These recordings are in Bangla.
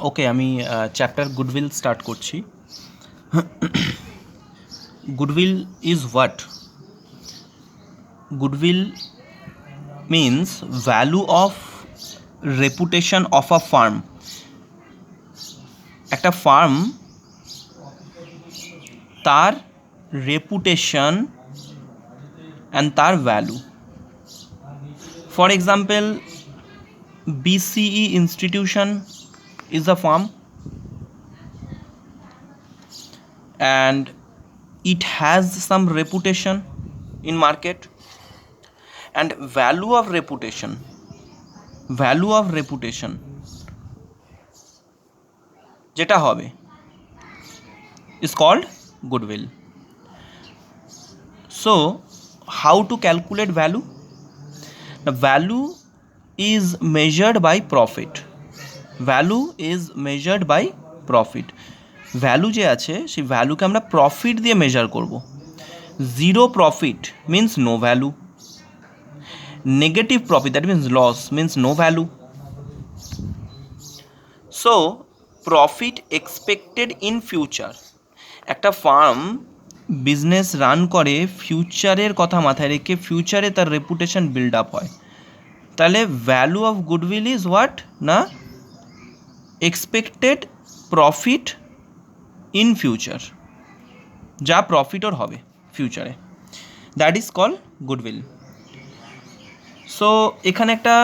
ওকে, আমি চ্যাপ্টার গুডউইল স্টার্ট করছি। Goodwill is what? Goodwill means value of reputation of a farm. একটা ফার্ম তার রেপুটেশন অ্যান্ড তার value. For example, BCE institution is a firm and it has some reputation in market, and value of reputation যেটা হবে is called goodwill. So how to calculate value? The value is measured by profit. Value যে আছে সেই ভ্যালুকে আমরা প্রফিট দিয়ে মেজার করব। Zero profit means no value, negative profit that means loss means no value. So profit expected in future, একটা ফার্ম বিজনেস রান করে ফিউচারের কথা মাথায় রেখে, ফিউচারে তার রেপুটেশন বিল্ড আপ হয়। তাহলে value of goodwill is what? না, এক্সপেক্টেড প্রফিট ইন ফিউচার, যা প্রফিট ওর হবে ফিউচারে, that is call goodwill. So এখানে একটা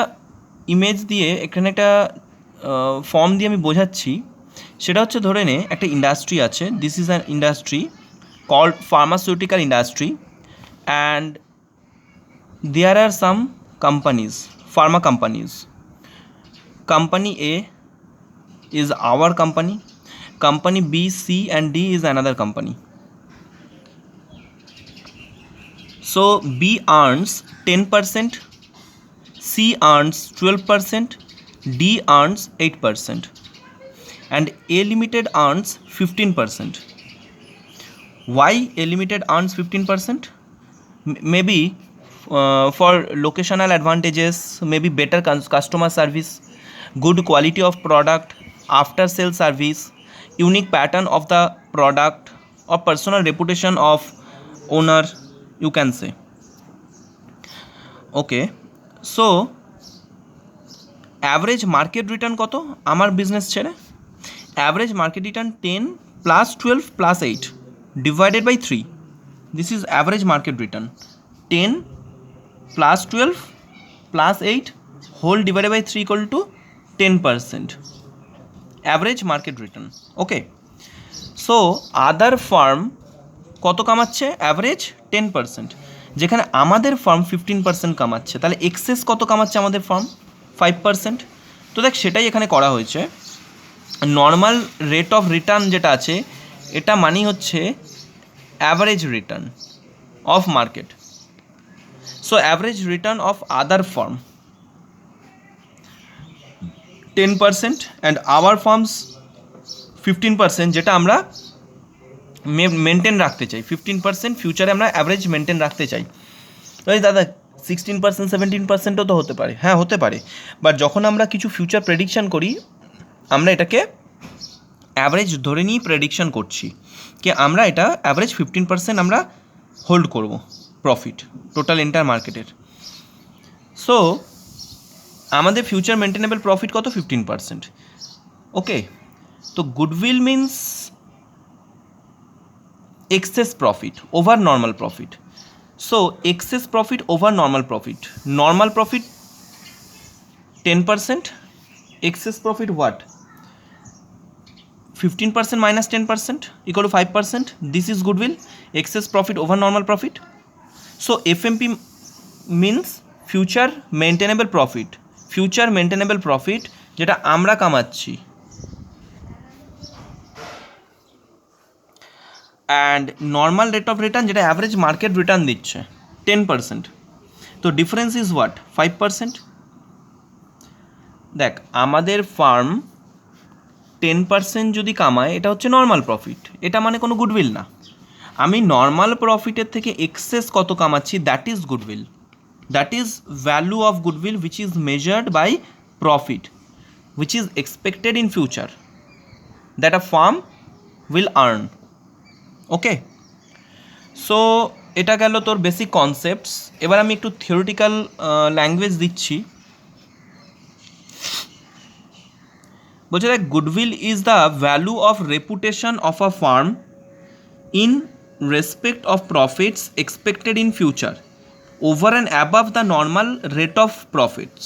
ইমেজ দিয়ে, এখানে একটা ফর্ম দিয়ে আমি বোঝাচ্ছি। সেটা হচ্ছে, ধরে নে একটা ইন্ডাস্ট্রি আছে, this is an industry called pharmaceutical industry, and there are some companies, pharma companies. Company A is our company, company B, C and D is another company. So B earns 10%, C earns 12%, D earns 8%, and A Limited earns 15%. Why A Limited earns 15%? Maybe for locational advantages, maybe better customer service, good quality of product, after sale service, unique pattern of the product, or personal reputation of owner, you can say. Okay, so average market return কত আমার বিজনেস ছেড়ে? average market return 10 plus 12 plus 8 divided by 3. This is average market return. 10 plus 12 plus 8 whole divided by 3 equal to 10%. Average market return. Okay. So other firm কত কামাচ্ছে? অ্যাভারেজ 10%, যেখানে আমাদের ফার্ম 15% কামাচ্ছে। তাহলে এক্সেস কত কামাচ্ছে আমাদের ফার্ম? 5%। তো দেখ, সেটাই এখানে করা হয়েছে। নর্মাল রেট অফ রিটার্ন যেটা আছে, এটা মানেই হচ্ছে average return of market. So average return of other firm 10% and our firms 15%, যেটা আমরা মেনটেন রাখতে চাই। 15% ফিউচারে আমরা অ্যাভারেজ মেনটেন রাখতে চাই। দাদা 16%, 17%ও তো হতে পারে। হ্যাঁ, হতে পারে, বাট যখন আমরা কিছু ফিউচার প্রেডিকশান করি, আমরা এটাকে অ্যাভারেজ ধরে নিয়েই প্রেডিকশান করছি কি আমরা এটা অ্যাভারেজ 15% আমরা হোল্ড করব প্রফিট টোটাল এন্টায়ার মার্কেটের। সো আমাদের ফিউচার মেনটেনেবল প্রফিট কত? 15%। ওকে, তো goodwill means excess profit over normal profit. So excess profit over normal profit, normal profit 10%, excess profit what? 15% minus 10% equal to 5%. This is goodwill, excess profit over normal profit. So FMP means future maintainable profit, future maintainable profit যেটা আমরা কামাচ্ছি, and normal rate of return যেটা average market return দিচ্ছে 10%. তো difference is what? 5%. দেখ, আমাদের ফার্ম 10% যদি কামায়, এটা হচ্ছে নর্মাল প্রফিট, এটা মানে কোনো গুডউইল না। আমি নর্মাল প্রফিটের থেকে এক্সেস কত কামাচ্ছি, that is goodwill, that is value of goodwill which is measured by profit. which is expected in future that a firm will earn. Okay, so এটা গেল তোর বেসিক কনসেপ্টস। এবার আমি একটু থিওরিটিক্যাল ল্যাঙ্গুয়েজ দিচ্ছি। বলছে দেখ, goodwill is the value of reputation of a farm in respect of profits expected in future over and above the normal rate of profits.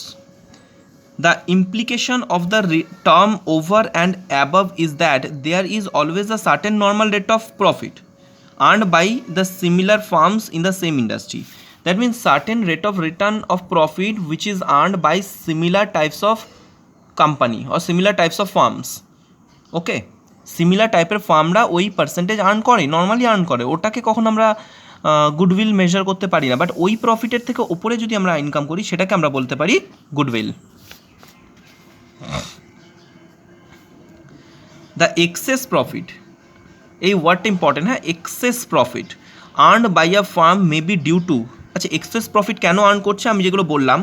The implication of the term over and above is that there is always a certain normal rate of profit earned by the similar firms in the same industry. That means certain rate of return of profit which is earned by similar types of company or similar types of firms. Okay, similar টাইপের ফার্মরা ওই পার্সেন্টেজ আর্ন করে, নর্মালি আর্ন করে, ওটাকে কখন আমরা গুডউইল মেজার করতে পারি না, বাট ওই প্রফিটের থেকে ওপরে যদি আমরা ইনকাম করি সেটাকে আমরা বলতে পারি গুডউইল। দ্য এক্সেস প্রফিট, এই ওয়ার্ডটা ইম্পর্টেন্ট, হ্যাঁ, excess profit earned by a firm may be due to, আচ্ছা এক্সেস প্রফিট কেন আর্ন করছে আমি যেগুলো বললাম,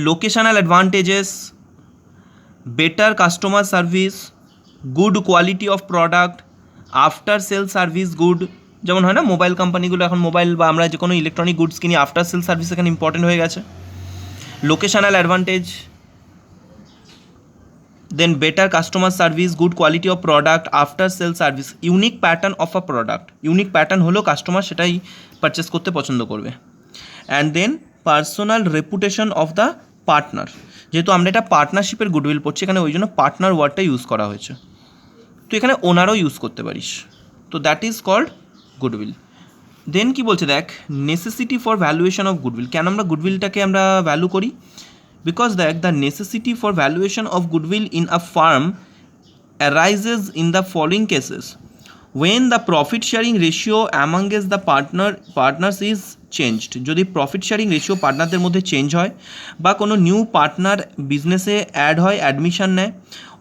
locational advantages, better customer service, good quality of product, after sale service good, যেমন হয় না মোবাইল কোম্পানিগুলো এখন মোবাইল বা আমরা যে কোনো ইলেকট্রনিক গুডস কিনি, আফটার সেল সার্ভিস এখানে ইম্পর্টেন্ট হয়ে গেছে। Locational advantage, then better customer service, good quality of product, after sale service, unique pattern of a product, unique pattern হলেও কাস্টমার সেটাই পারচেস করতে পছন্দ করবে। And then personal reputation of the partner, যেহেতু আমরা এটা পার্টনারশিপের গুডউইল পড়ছি এখানে ওই জন্য পার্টনার ওয়ার্ডটা ইউজ করা হয়েছে, তো এখানে ওনারও ইউজ করতে পারিস, তো দ্যাট ইজ কল্ড গুডউইল। দেন কি বলছে দেখ, necessity for valuation of goodwill, কেন আমরা গুডউইলটাকে আমরা ভ্যালু করি, বিকজ দেখ the necessity for valuation of goodwill in a farm arises in the following cases, when the profit sharing ratio amongst the partners is changed, যদি প্রফিট শেয়ারিং রেশিও পার্টনারদের মধ্যে চেঞ্জ হয় বা কোনো নিউ পার্টনার বিজনেসে অ্যাড হয়, অ্যাডমিশন নেয়,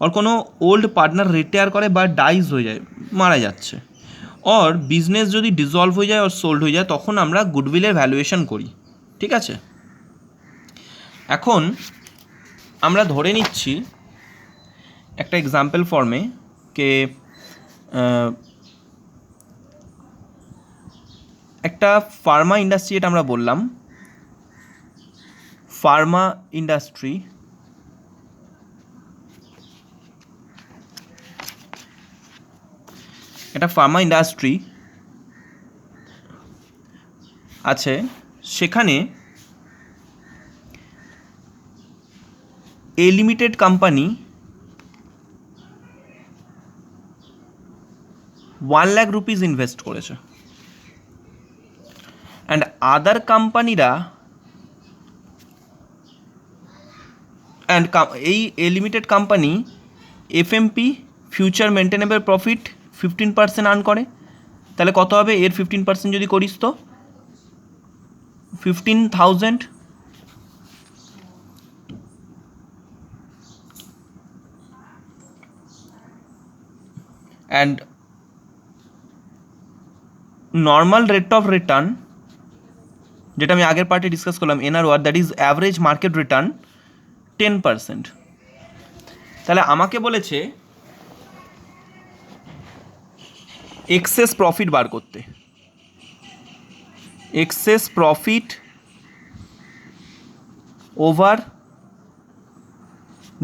আর কোনো ওল্ড পার্টনার রিটায়ার করে বা ডাইজ হয়ে যায়, মারা যাচ্ছে, অর বিজনেস যদি ডিজলভ হয়ে যায় আর সোল্ড হয়ে যায়, তখন আমরা গুডউইলের ভ্যালুয়েশন করি। ঠিক আছে, এখন আমরা ধরে নিচ্ছি একটা এক্সাম্পল ফর্মে কে একটা ফার্মা ইন্ডাস্ট্রি, এটা আমরা বললাম ফার্মা ইন্ডাস্ট্রি, এটা ফার্মা ইন্ডাস্ট্রি আছে, সেখানে A limited company 1 lakh rupees invest করেছে, অ্যান্ড আদার কোম্পানিরা, অ্যান্ড এই A limited company FMP future maintainable profit 15% earn করে, তাহলে কত হবে এর 15% যদি করিস তো 15,000, and normal rate of return, যেটা আমি আগের পার্টে ডিসকাস করলাম NROR, that is average market return 10%। তাহলে আমাকে বলেছে এক্সেস প্রফিট বার করতে, excess profit over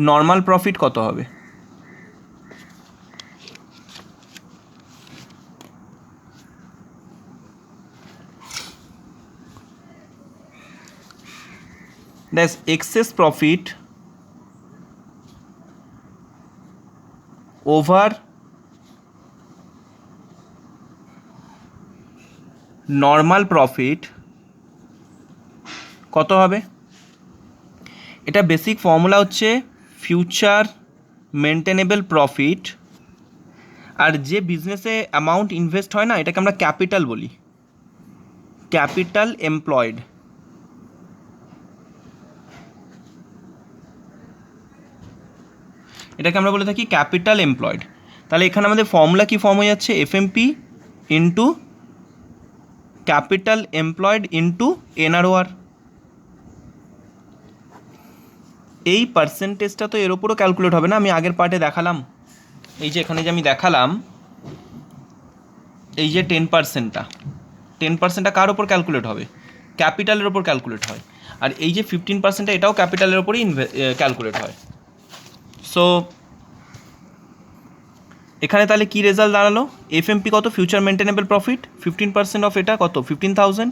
normal profit কত হবে, that's excess profit over normal profit কত হবে, এটা বেসিক ফর্মুলা হচ্ছে ফিউচার মেনটেনেবল প্রফিট, আর যে বিজনেসে অ্যামাউন্ট ইনভেস্ট হয় না এটাকে আমরা ক্যাপিটাল বলি, ক্যাপিটাল এমপ্লয়েড, এটাকে আমরা বলে থাকি ক্যাপিটাল এমপ্লয়েড। তাহলে এখানে আমাদের ফর্মুলা কি ফর্ম হয়ে যাচ্ছে, এফএমপি ইন্টু ক্যাপিটাল এমপ্লয়েড ইন্টু এনআরওআর। এই পার্সেন্টেজটা তো এর ওপরও ক্যালকুলেট হবে না, আমি আগের পার্টে দেখালাম, এই যে এখানে যে আমি দেখালাম এই যে 10%টা কার ওপর ক্যালকুলেট হবে, ক্যাপিটালের ওপর ক্যালকুলেট হয়, আর এই যে 15%টা এটাও ক্যাপিটালের ওপরই ক্যালকুলেট হয়। সো এখানে তাহলে কি রেজাল্ট দাঁড়ালো, এফএমপি কত, ফিউচার মেনটেনেবল প্রফিট 15% অফ এটা কত 15,000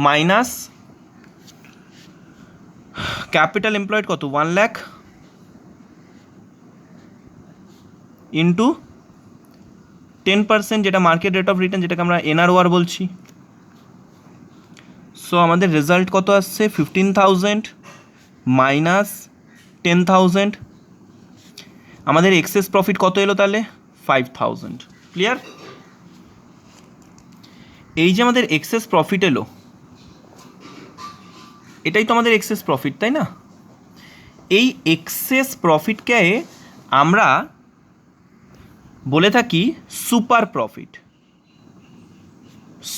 মাইনাস ক্যাপিটাল এমপ্লয়েড কত 1 লাখ ইন্টু 10% যেটা মার্কেট রেট অফ রিটার্ন, যেটাকে আমরা এনআরওআর বলছি। সো আমাদের রেজাল্ট কত আসছে 15,000 মাইনাস 10,000, আমাদের এক্সেস প্রফিট কত এলো তাহলে 5,000। ক্লিয়ার? এই যে আমাদের এক্সেস প্রফিট এলো, এটাই তো আমাদের এক্সেস প্রফিট, তাই না? এই এক্সেস প্রফিটকে আমরা বলে থাকি সুপার প্রফিট।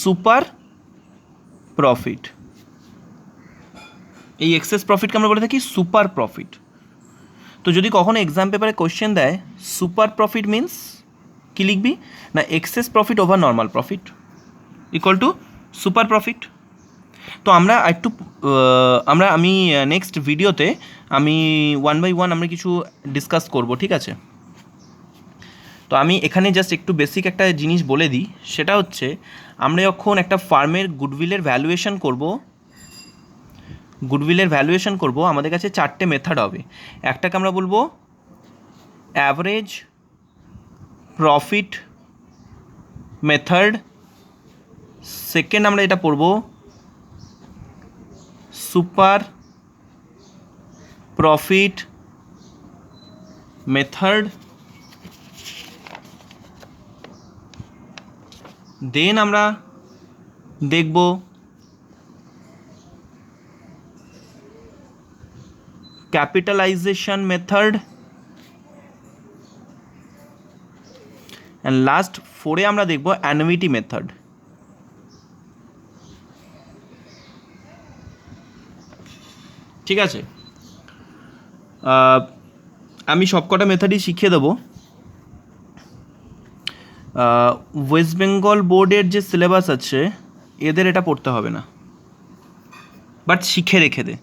সুপার প্রফিট, এই এক্সেস প্রফিটকে আমরা বলে থাকি সুপার প্রফিট। তো যদি কখনো এক্সাম পেপারে কোয়েশ্চেন দেয় সুপার প্রফিট মিন্স কি লিখবি না, excess profit over normal profit equal to super profit. তো আমরা একটু আমি নেক্সট ভিডিওতে আমি 1 বাই 1 আমরা কিছু ডিসকাস করব, ঠিক আছে? তো আমি এখানে জাস্ট একটু বেসিক একটা জিনিস বলে দিই, সেটা হচ্ছে আমরা যখন একটা ফার্মের গুডউইলের ভ্যালুয়েশন করব, আমাদের কাছে 4টে মেথড হবে। একটাকে আমরা বলবো অ্যাভারেজ প্রফিট মেথড, সেকেন্ড আমরা এটা পড়ব সুপার প্রফিট মেথড, দেন আমরা দেখব ক্যাপিটালাইজেশন মেথড, অ্যান্ড লাস্ট 4 আমরা দেখব অ্যানুইটি মেথড। ঠিক আছে? আমি সবকটা মেথডই শিখিয়ে দেবো। ওয়েস্ট বেঙ্গল বোর্ডের যে সিলেবাস আছে এদের এটা পড়তে হবে না, বাট শিখে রেখে দে।